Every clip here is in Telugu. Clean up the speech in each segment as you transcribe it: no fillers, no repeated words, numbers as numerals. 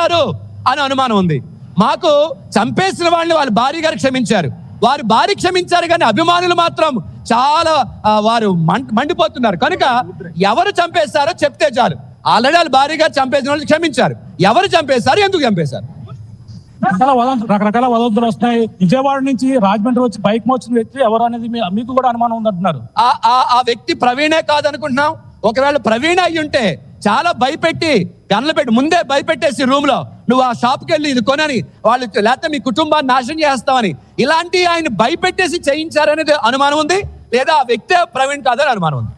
చంపేశారు అని అనుమానం ఉంది. మాకు చంపేసిన వాళ్ళని వాళ్ళ భార్య గారు క్షమించారు, వారి భార్య క్షమించారు, కానీ అభిమానులు మాత్రం చాలా వారు మండిపోతున్నారు. కనుక ఎవరు చంపేశారో చెప్తే చాలు. ఆల్రెడీ వాళ్ళ భార్య గారు చంపేసిన వాళ్ళు క్షమించారు, ఎవరు చంపేశారు, ఎందుకు చంపేశారు? రకరకాల వదంతులు వస్తున్నాయి. విజయవాడ నుంచి రాజమండ్రి వచ్చి బైక్ మోచిన వ్యక్తి ఎవరు అనేది మీకు కూడా అనుమానం ఉందంటున్నారు. ఆ వ్యక్తి ప్రవీణే కాదనుకుంటున్నాం. ఒకవేళ ప్రవీణ అయ్యి ఉంటే చాలా భయపెట్టి గన్లు పెట్టి ముందే భయపెట్టేసి రూమ్ లో నువ్వు ఆ షాప్కి వెళ్ళి ఇది కొనని వాళ్ళు, లేకపోతే మీ కుటుంబాన్ని నాశనం చేస్తామని ఇలాంటి ఆయన భయపెట్టేసి చేయించారనేది అనుమానం ఉంది, లేదా ఆ వ్యక్తే ప్రవీణ్ కాదని అనుమానం ఉంది.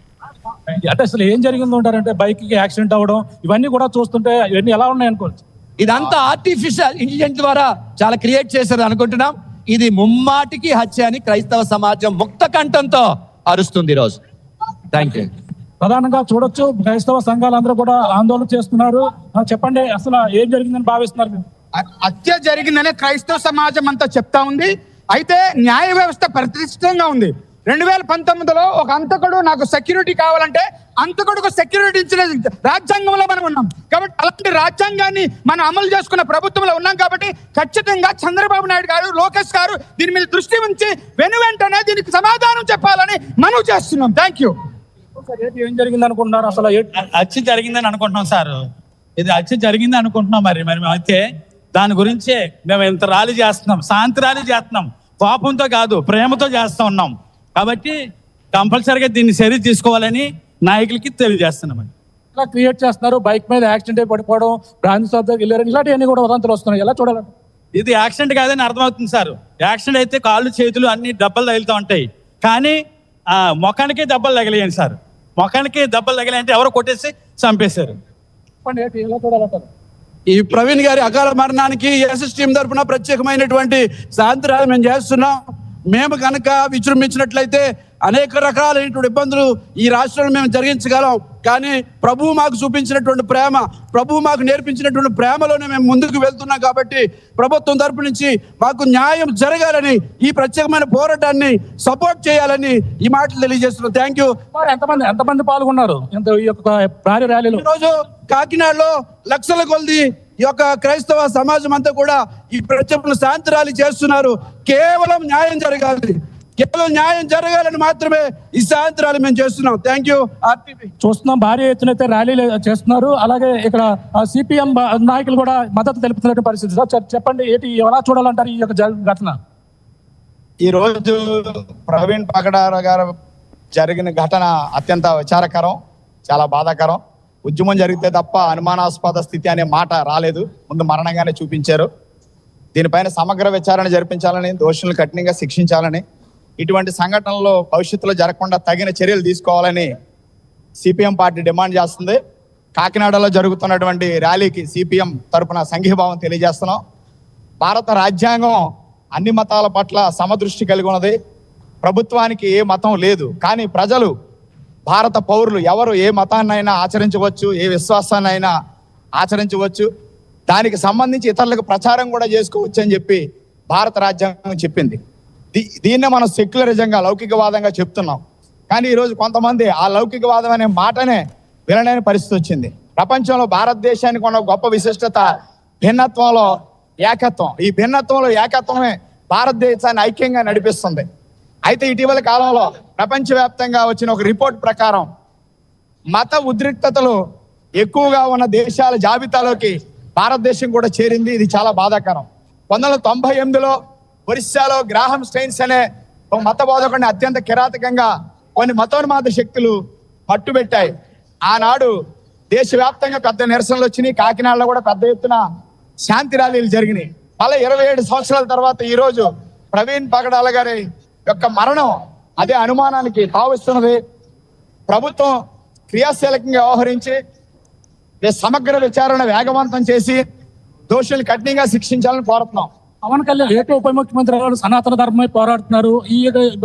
అంటే అసలు ఏం జరిగిందో ఉంటారంటే బైక్ కి యాక్సిడెంట్ అవ్వడం ఇవన్నీ కూడా చూస్తుంటే ఇవన్నీ ఎలా ఉన్నాయి అనుకోవచ్చు. ఇదంతా ఆర్టిఫిషియల్ ఇంటెలిజెన్స్ ద్వారా చాలా క్రియేట్ చేశారు అనుకుంటున్నాం. ఇది ముమ్మాటికి హత్య అని క్రైస్తవ సమాజం ముక్త కంఠంతో అరుస్తుంది ఈరోజు. Thank you. ప్రధానంగా చూడొచ్చు క్రైస్తవ సంఘాలందరూ కూడా ఆందోళన చేస్తున్నారు. చెప్పండి అసలు ఏం జరిగిందని భావిస్తున్నారు? హత్య జరిగిందనే క్రైస్తవ సమాజం అంతా చెప్తా ఉంది. అయితే న్యాయ వ్యవస్థ ప్రతిష్టంగా ఉంది. 2019లో ఒక అంతకుడు నాకు సెక్యూరిటీ కావాలంటే అంతకుడుకు సెక్యూరిటీ ఇచ్చిన రాజ్యాంగంలో మనం ఉన్నాం. కాబట్టి అలాంటి రాజ్యాంగాన్ని మనం అమలు చేసుకున్న ప్రభుత్వంలో ఉన్నాం. కాబట్టి ఖచ్చితంగా చంద్రబాబు నాయుడు గారు, లోకేష్ గారు దీని మీద దృష్టి ఉంచి వెంటనే దీనికి సమాధానం చెప్పాలని మనం చేస్తున్నాం. Thank you. ఏం జరిగింది అనుకుంటున్నారు? అసలు హత్య జరిగిందని అనుకుంటున్నాం సార్. ఇది హత్య జరిగింది అనుకుంటున్నాం. మరి అయితే దాని గురించే మేము ఇంత ర్యాలీ చేస్తున్నాం, శాంతి ర్యాలీ చేస్తున్నాం. కోపంతో కాదు, ప్రేమతో చేస్తూ ఉన్నాం. కాబట్టి కంపల్సరీగా దీన్ని చర్య తీసుకోవాలని నాయకులకి తెలియజేస్తున్నామండి. ఇలా క్రియేట్ చేస్తున్నారు. బైక్ మీద యాక్సిడెంట్ అయి పడిపోవడం, బ్రాంచ్ షాప్ దగ్గర వెళ్ళారు, ఇలాంటివన్నీ కూడా వదంతులు వస్తున్నాయి. ఎలా చూడాలంటే ఇది యాక్సిడెంట్ కాదని అర్థమవుతుంది సార్. యాక్సిడెంట్ అయితే కాళ్ళు చేతులు అన్ని దెబ్బలు తగులుతూ ఉంటాయి, కానీ ముఖానికే దెబ్బలు తగిలేయండి సార్. ముఖానికి దెబ్బలు తగిలాయంటే ఎవరో కొట్టేసి చంపేశారు. ఎలా చూడాలంటారు? ఈ ప్రవీణ్ గారి అకాల మరణానికి ఎస్ఎస్ టీం తరఫున ప్రత్యేకమైనటువంటి శాంతి ర్యాలీ మేము చేస్తున్నాం. మేము కనుక విజృంభించినట్లయితే అనేక రకాలైనటువంటి ఇబ్బందులు ఈ రాష్ట్రంలో మేము జరిగించగలం. కానీ ప్రభువు మాకు చూపించినటువంటి ప్రేమ, ప్రభువు మాకు నేర్పించినటువంటి ప్రేమలోనే మేము ముందుకు వెళ్తున్నాం. కాబట్టి ప్రభుత్వం తరపు నుంచి మాకు న్యాయం జరగాలని, ఈ ప్రత్యేకమైన పోరాటాన్ని సపోర్ట్ చేయాలని ఈ మాటలు తెలియజేస్తున్నాం. Thank you. ఎంతమంది పాల్గొన్నారు ఈ యొక్క భారీ ర్యాలీలో? ఈరోజు కాకినాడలో లక్షల కొలది ఈ యొక్క క్రైస్తవ సమాజం అంతా కూడా ఈ ప్రత్యేక శాంతి ర్యాలీ చేస్తున్నారు. కేవలం న్యాయం జరగాలి, కేవలం న్యాయం జరగాలని మాత్రమే ఈ శాంతి ర్యాలీ మేము చేస్తున్నాం. Thank you. చూస్తున్నాం భారీ ఎత్తున అయితే ర్యాలీలు చేస్తున్నారు. అలాగే ఇక్కడ సిపిఎం నాయకులు కూడా మద్దతు తెలుపుతున్న పరిస్థితి. సార్ చెప్పండి, ఎలా చూడాలంటారు ఈ యొక్క ఘటన? ఈ రోజు ప్రవీణ్ పగడాల గారు జరిగిన ఘటన అత్యంత విచారకరం, చాలా బాధాకరం. ఉద్యమం జరిగితే తప్ప అనుమానాస్పద స్థితి అనే మాట రాలేదు, ముందు మరణంగానే చూపించారు. దీనిపైన సమగ్ర విచారణ జరిపించాలని, దోషులను కఠినంగా శిక్షించాలని, ఇటువంటి సంఘటనలు భవిష్యత్తులో జరగకుండా తగిన చర్యలు తీసుకోవాలని సిపిఎం పార్టీ డిమాండ్ చేస్తుంది. కాకినాడలో జరుగుతున్నటువంటి ర్యాలీకి సిపిఎం తరపున సంఘీభావం తెలియజేస్తున్నాం. భారత రాజ్యాంగం అన్ని మతాల పట్ల సమదృష్టి కలిగి ఉన్నది. ప్రభుత్వానికి ఏ మతం లేదు, కానీ ప్రజలు, భారత పౌరులు ఎవరు ఏ మతాన్నైనా ఆచరించవచ్చు, ఏ విశ్వాసాన్నైనా ఆచరించవచ్చు. దానికి సంబంధించి ఇతరులకు ప్రచారం కూడా చేసుకోవచ్చు అని చెప్పి భారత రాజ్యాంగం చెప్పింది. దీన్నే మనం సెక్యులరిజంగా, లౌకికవాదంగా చెప్తున్నాం. కానీ ఈరోజు కొంతమంది ఆ లౌకికవాదం అనే మాటనే వినలేని పరిస్థితి వచ్చింది. ప్రపంచంలో భారతదేశానికి ఉన్న గొప్ప విశిష్టత భిన్నత్వంలో ఏకత్వం. ఈ భిన్నత్వంలో ఏకత్వమే భారతదేశాన్ని ఐక్యంగా నడిపిస్తుంది. అయితే ఇటీవల కాలంలో ప్రపంచవ్యాప్తంగా వచ్చిన ఒక రిపోర్ట్ ప్రకారం మత ఉద్రిక్తతలు ఎక్కువగా ఉన్న దేశాల జాబితాలోకి భారతదేశం కూడా చేరింది. ఇది చాలా బాధాకరం. 1998లో ఒరిస్సాలో గ్రాహం స్టెయిన్స్ అనే ఒక మత బోధకుడిని అత్యంత కిరాతకంగా కొన్ని మతోన్మాద శక్తులు పట్టుబెట్టాయి. ఆనాడు దేశవ్యాప్తంగా పెద్ద నిరసనలు వచ్చినాయి. కాకినాడలో కూడా పెద్ద ఎత్తున శాంతి ర్యాలీలు జరిగినాయి. అలా 27 సంవత్సరాల తర్వాత ఈ రోజు ప్రవీణ్ పగడాల గారి యొక్క మరణం అదే అనుమానానికి తావిస్తున్నది. ప్రభుత్వం క్రియాశీలకంగా వ్యవహరించి సమగ్ర విచారణ వేగవంతం చేసి దోషులు కఠినంగా శిక్షించాలని కోరుతున్నాం. పవన్ కళ్యాణ్ ఏపీ ఉప ముఖ్యమంత్రి గారు సనాతన ధర్మమై పోరాడుతున్నారు. ఈ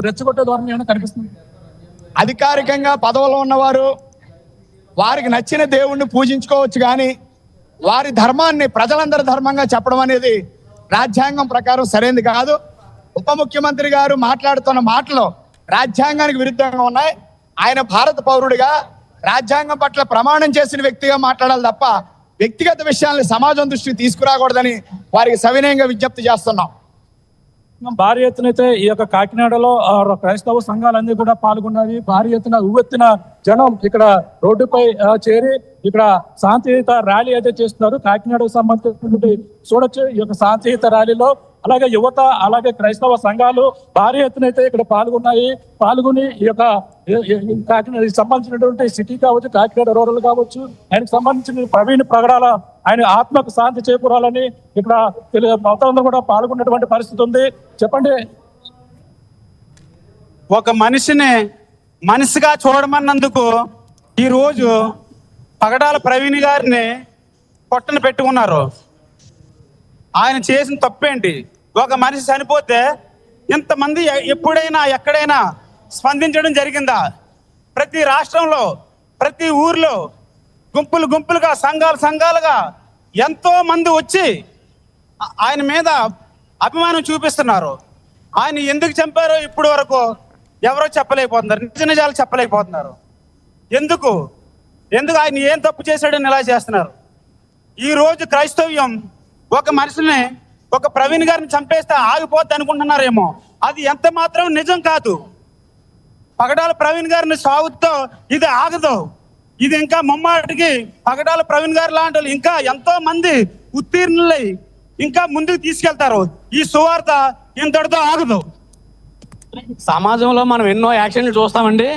రెచ్చగొట్టే ధోరణి ఏమైనా కనిపిస్తుంది? అధికారికంగా పదవిలో ఉన్నవారు వారికి నచ్చిన దేవుణ్ణి పూజించుకోవచ్చు, కానీ వారి ధర్మాన్ని ప్రజలందరి ధర్మంగా చెప్పడం అనేది రాజ్యాంగం ప్రకారం సరైనది కాదు. ఉప ముఖ్యమంత్రి గారు మాట్లాడుతున్న మాటలు రాజ్యాంగానికి విరుద్ధంగా ఉన్నాయి. ఆయన భారత పౌరుడిగా రాజ్యాంగం పట్ల ప్రమాణం చేసిన వ్యక్తిగా మాట్లాడాలి తప్ప వ్యక్తిగత విషయాల్ని సమాజం దృష్టికి తీసుకురాకూడదని వారికి సవినయంగా విజ్ఞప్తి చేస్తున్నాం. భారీ ఎత్తున అయితే ఈ యొక్క కాకినాడలో క్రైస్తవ సంఘాలన్నీ కూడా పాల్గొన్నవి. భారీ ఎత్తున ఉవ్వెత్తున జనం ఇక్కడ రోడ్డుపై చేరి ఇక్కడ శాంతియుత ర్యాలీ అయితే చేస్తున్నారు. కాకినాడకు సంబంధించినటువంటి చూడొచ్చు ఈ యొక్క శాంతియుత ర్యాలీలో. అలాగే యువత అలాగే క్రైస్తవ సంఘాలు భారీ ఎత్తున అయితే ఇక్కడ పాల్గొని ఈ యొక్క కాకినాడ సంబంధించినటువంటి సిటీ కావచ్చు, కాకినాడ రూరల్ కావచ్చు, ఆయనకు సంబంధించిన ప్రవీణ్ ప్రగడాల ఆయన ఆత్మకు శాంతి చేకూరాలని ఇక్కడ మొత్తం కూడా పాల్గొన్నటువంటి పరిస్థితి ఉంది. చెప్పండి. ఒక మనిషిని మనిషిగా చూడమన్నందుకు ఈరోజు పగడాల ప్రవీణ్ గారిని పొట్టన పెట్టుకున్నారు. ఆయన చేసిన తప్పేంటి? ఒక మనిషి చనిపోతే ఇంతమంది ఎప్పుడైనా ఎక్కడైనా స్పందించడం జరిగిందా? ప్రతి రాష్ట్రంలో ప్రతి ఊర్లో గుంపులుగా సంఘాలుగా ఎంతో మంది వచ్చి ఆయన మీద అభిమానం చూపిస్తున్నారు. ఆయన ఎందుకు చంపారో ఇప్పటి వరకు ఎవరో చెప్పలేకపోతున్నారు, నిజాలు చెప్పలేకపోతున్నారు. ఎందుకు ఆయన ఏం తప్పు చేశాడని ఇలా చేస్తున్నారు? ఈరోజు క్రైస్తవ్యం ఒక మనిషిని, ఒక ప్రవీణ్ గారిని చంపేస్తే ఆగిపోద్ది అనుకుంటున్నారేమో. అది ఎంత మాత్రం నిజం కాదు. పగడాల ప్రవీణ్ గారిని సాగుతో ఇది ఆగదు. ఇది ఇంకా ముమ్మాటికి పగడాల ప్రవీణ్ గారు లాంటి ఇంకా ఎంతో మంది ఉత్తీర్ణులై ఇంకా ముందుకు తీసుకెళ్తారు. ఈ సువార్త ఇంతటితో ఆగదు. సమాజంలో మనం ఎన్నో యాక్షన్లు చూస్తామండి.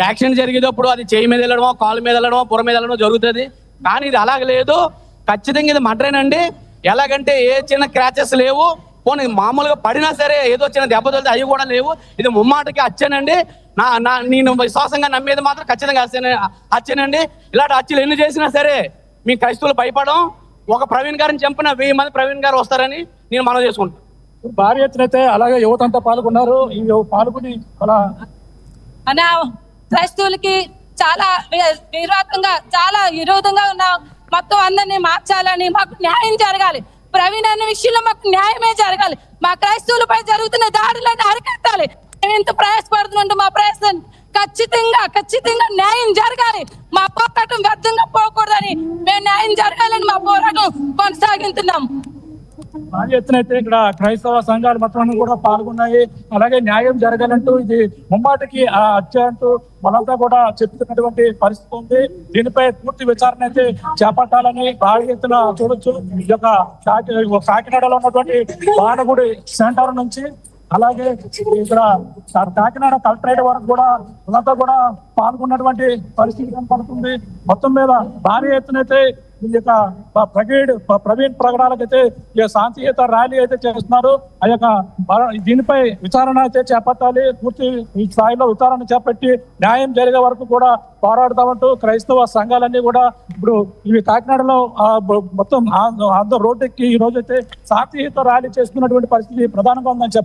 యాక్సిడెంట్ జరిగేటప్పుడు అది చేయి మీద వెళ్ళడమో, కాలు మీద వెళ్ళడమో, పుర మీద వెళ్ళడమో జరుగుతుంది. కానీ ఇది అలాగ లేదు. ఖచ్చితంగా ఇది మర్డరేనండి. ఎలాగంటే ఏ చిన్న క్రాచెస్ లేవు. పోనీ మామూలుగా పడినా సరే ఏదో చిన్న దెబ్బ తగిలితే అవి కూడా లేవు. ఇది ముమ్మాటికి హత్యనండి. నేను విశ్వాసంగా నమ్మేది మాత్రం ఖచ్చితంగా హత్యనండి. ఇలాంటి హత్యలు ఎన్ని చేసినా సరే మీ క్రైస్తవులు భయపడం. ఒక ప్రవీణ్ గారిని చంపిన 1000 మంది ప్రవీణ్ గారు వస్తారని నేను మనం చేసుకుంటాను. భారీ ఎత్తున అయితే అలాగే యువతంతా పాల్గొన్నారు. ఈ పాల్గొని అలా క్రైస్తవులకి చాలా విరోధంగా ఉన్న మొత్తం అందరినీ మార్చాలని, మాకు న్యాయం జరగాలి. ప్రవీణ్ అనే విషయంలో మాకు న్యాయమే జరగాలి. మా క్రైస్తవులపై జరుగుతున్న దాడులను అరికట్టాలి. మేము ఇంత ప్రయాసపడుతుంటే మా ప్రయాసం ఖచ్చితంగా న్యాయం జరగాలి. మా పోరాటం వ్యర్థంగా పోకూడదని, మేము న్యాయం జరగాలని మా పోరాటం కొనసాగిస్తున్నాం. భారీ ఎత్తున అయితే ఇక్కడ క్రైస్తవ సంఘాలు మొత్తం కూడా పాల్గొన్నాయి. అలాగే న్యాయం జరగాలంటూ ఇది ముమ్మాటికి ఆ హత్య అంటూ మనంతా కూడా చెప్తున్నటువంటి పరిస్థితి ఉంది. దీనిపై పూర్తి విచారణ అయితే చేపట్టాలని భారీ ఎత్తున చూడొచ్చు. ఈ యొక్క కాకినాడలో ఉన్నటువంటి బాణగుడి సెంటర్ నుంచి అలాగే ఇక్కడ కాకినాడ కలెక్టరేట్ వరకు కూడా మనంతా కూడా పాల్గొన్నటువంటి పరిస్థితి కనపడుతుంది. మొత్తం మీద భారీ ఎత్తునైతే ఈ యొక్క ప్రవీణ్ ప్రగడాలకైతే ఈ శాంతియుత ర్యాలీ అయితే చేస్తున్నారు. ఆ యొక్క దీనిపై విచారణ అయితే చేపట్టాలి. పూర్తి స్థాయిలో విచారణ చేపట్టి న్యాయం జరిగే వరకు కూడా పోరాడతామంటూ క్రైస్తవ సంఘాలన్నీ కూడా ఇప్పుడు ఇవి కాకినాడలో మొత్తం రోడ్డెక్కి ఈ రోజు అయితే శాంతియుత ర్యాలీ చేస్తున్నటువంటి పరిస్థితి ప్రధానంగా ఉందని చెప్పాలి.